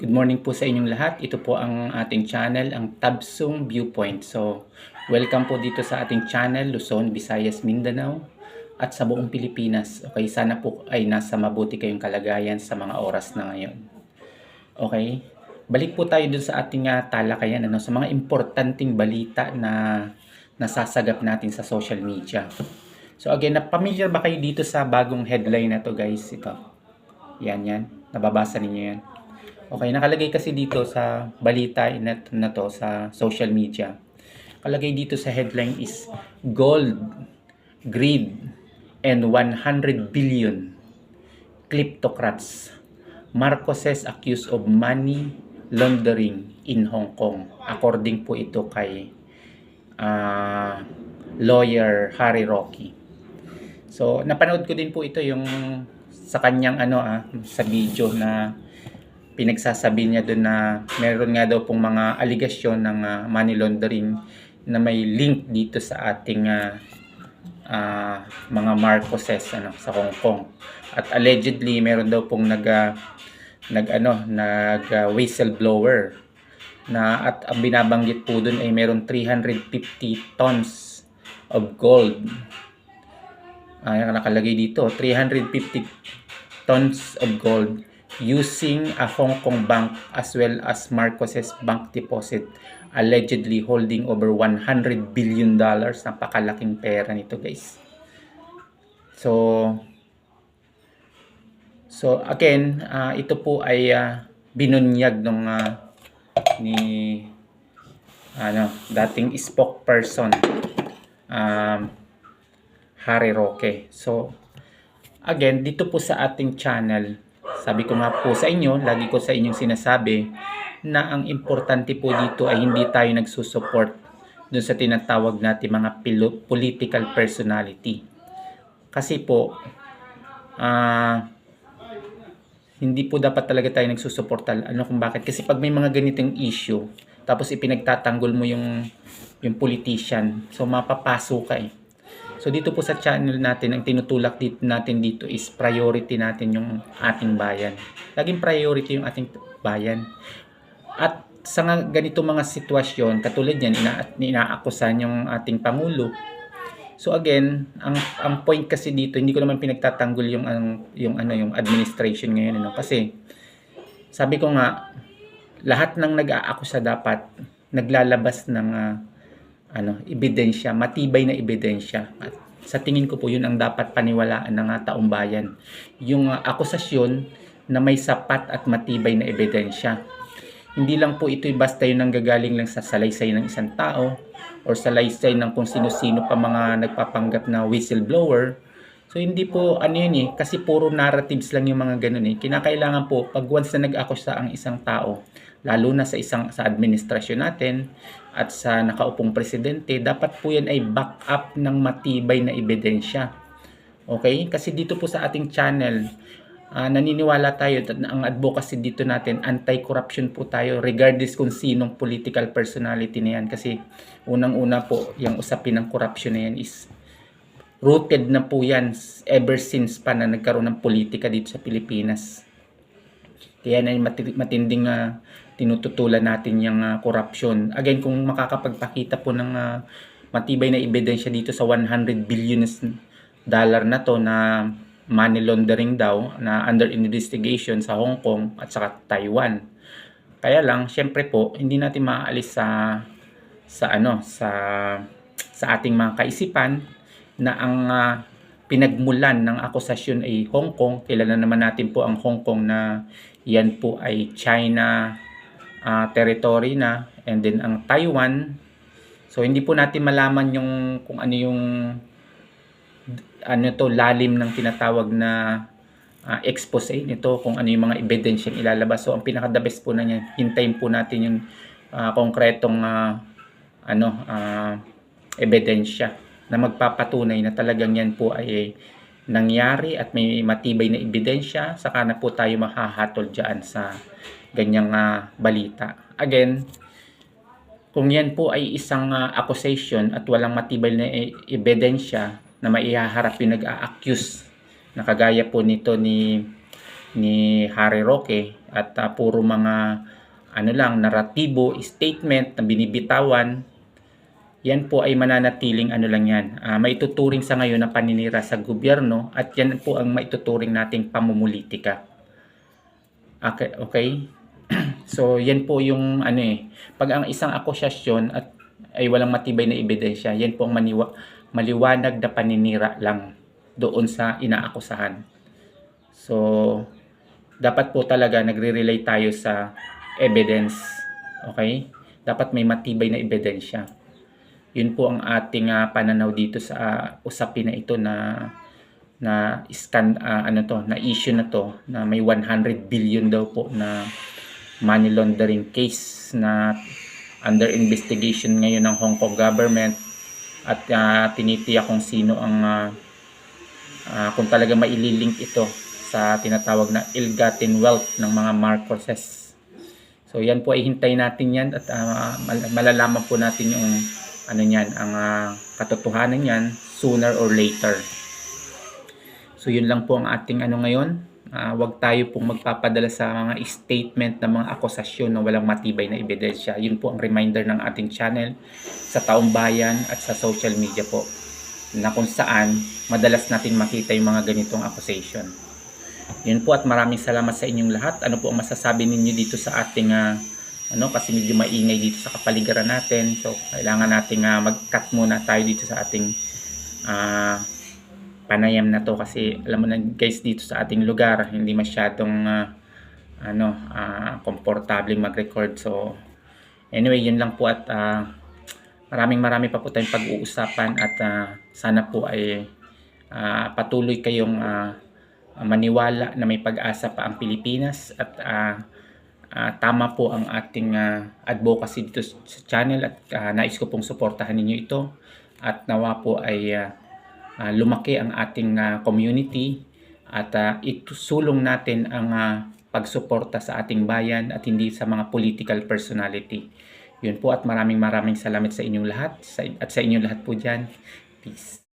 Good morning po sa inyong lahat. Ito po ang ating channel, ang Tabsong Viewpoint. So, welcome po dito sa ating channel, Luzon, Visayas, Mindanao, at sa buong Pilipinas. Okay, sana po ay nasa mabuti kayong kalagayan sa mga oras na ngayon. Okay, balik po tayo dun sa ating talakayan, sa mga importanteng balita na nasasagap natin sa social media. So again, familiar ba kayo dito sa bagong headline na to, guys? Ito. Yan. Nababasa ninyo yan. Okay, nakalagay kasi dito sa balita na to sa social media. Nakalagay dito sa headline is Gold, Greed, and 100 billion kleptocrats. Marcoses accused of money laundering in Hong Kong. According po ito kay lawyer Harry Roque. So, napanood ko din po ito yung sa kanyang sa video na pinagsasabi niya doon na meron nga daw pong mga aligasyon ng money laundering na may link dito sa ating mga Marcoses sa Hong Kong. At allegedly meron daw pong whistleblower na at ang binabanggit po doon ay meron 350 tons of gold. Nakalagay dito 350 tons of gold using a Hong Kong bank as well as Marcoses bank deposit, allegedly holding over 100 billion dollars. Napakalaking pera nito, guys. So again, ito po ay binunyag ng ni dating spokesperson Harry Roque. So again, dito po sa ating channel, sabi ko nga po sa inyo, lagi ko sa inyong sinasabi na ang importante po dito ay hindi tayo nagsusupport dun sa tinatawag natin mga political personality. Kasi po, hindi po dapat talaga tayo nagsusuporta. Kung bakit? Kasi pag may mga ganitong issue, tapos ipinagtatanggol mo yung politician, so mapapasok ka eh. So dito po sa channel natin, ang tinutulak natin dito is priority natin yung ating bayan. Laging priority yung ating bayan. At sa ganito mga sitwasyon, katulad yan, inaakusan yung ating Pangulo. So again, ang point kasi dito, hindi ko naman pinagtatanggol yung administration ngayon, kasi sabi ko nga, lahat ng nag-aakusa dapat naglalabas ng ebidensya, matibay na ebidensya. At sa tingin ko po yun ang dapat paniwalaan ng taong bayan. Yung akusasyon na may sapat at matibay na ebidensya. Hindi lang po ito basta yung nanggagaling lang sa salaysay ng isang tao or salaysay ng kung sino-sino pa mga nagpapanggap na whistleblower. So hindi po yun kasi puro narratives lang yung mga ganun eh. Kinakailangan po pag once na nag-akusa ang isang tao, lalo na sa administrasyon natin at sa nakaupong presidente, dapat po yan ay back up ng matibay na ebidensya. Okay? Kasi dito po sa ating channel, naniniwala tayo at ang advocacy dito natin, anti-corruption po tayo regardless kung sinong political personality na yan. Kasi unang-una po, yung usapin ng corruption na yan is rooted na po yan ever since pa na nagkaroon ng politika dito sa Pilipinas. Kaya na matinding tinututulan natin yung corruption. Again, kung makakapagpakita po ng matibay na ebidensya dito sa 100 billion dollar na to na money laundering daw na under investigation sa Hong Kong at saka Taiwan. Kaya lang, syempre po, hindi natin maaalis sa ating mga kaisipan na ang pinagmulan ng akusasyon ay Hong Kong. Kilala naman natin po ang Hong Kong na yan po ay China territory na, and then ang Taiwan. So hindi po natin malaman kung ano yung lalim ng tinatawag na expose nito, kung ano yung mga ebidensyang ilalabas. So ang pinaka-the best po na niya, hintayin po natin yung konkretong ebidensya na magpapatunay na talagang yan po ay nangyari at may matibay na ebidensya, saka na po tayo mahahatol dyan sa ganyang balita. Again, kung yan po ay isang accusation at walang matibay na ebidensya na maihaharap yung nag-a-accuse na kagaya po nito ni ni Harry Roque at puro mga ano lang, naratibo, statement na binibitawan, yan po ay mananatiling ano lang yan, maituturing sa ngayon na paninira sa gobyerno at yan po ang maituturing nating pamumulitika. Okay, okay? So yan po yung ano pag ang isang akusasyon at ay walang matibay na ebidensya, yan po ang maliwanag na paninira lang doon sa inaakusahan. So dapat po talaga nagre-rely tayo sa evidence. Okay? Dapat may matibay na ebidensya. Yun po ang ating pananaw dito sa usapin na ito na na issue na to na may 100 billion daw po na money laundering case na under investigation ngayon ng Hong Kong government at tinitiyak kung sino ang kung talaga maililink ito sa tinatawag na ill-gotten wealth ng mga Marcoses. So yan po ay hintayin natin yan at malalaman po natin yung ano niyan, ang katotohanan niyan sooner or later. So yun lang po ang ating ano ngayon. Wag tayo pong magpapadala sa mga statement ng mga akusasyon na walang matibay na ebidensya. Yun po ang reminder ng ating channel sa taong bayan at sa social media po na kung saan madalas natin makita yung mga ganitong accusation. Yun po at maraming salamat sa inyong lahat. Ano po ang masasabi ninyo dito sa ating kasi medyo maingay dito sa kapaligiran natin. So kailangan nating mag-cut muna tayo dito sa ating panayam na to kasi alam mo na guys dito sa ating lugar hindi masyadong komportable mag-record. So anyway, yun lang po at marami pa po tayong pag-uusapan at sana po ay patuloy kayong maniwala na may pag-asa pa ang Pilipinas at tama po ang ating advocacy dito sa channel at nais ko pong suportahan ninyo ito at nawa po ay lumaki ang ating community at itusulong natin ang pagsuporta sa ating bayan at hindi sa mga political personality. Yun po at maraming salamat sa inyong lahat at sa inyong lahat po dyan. Peace.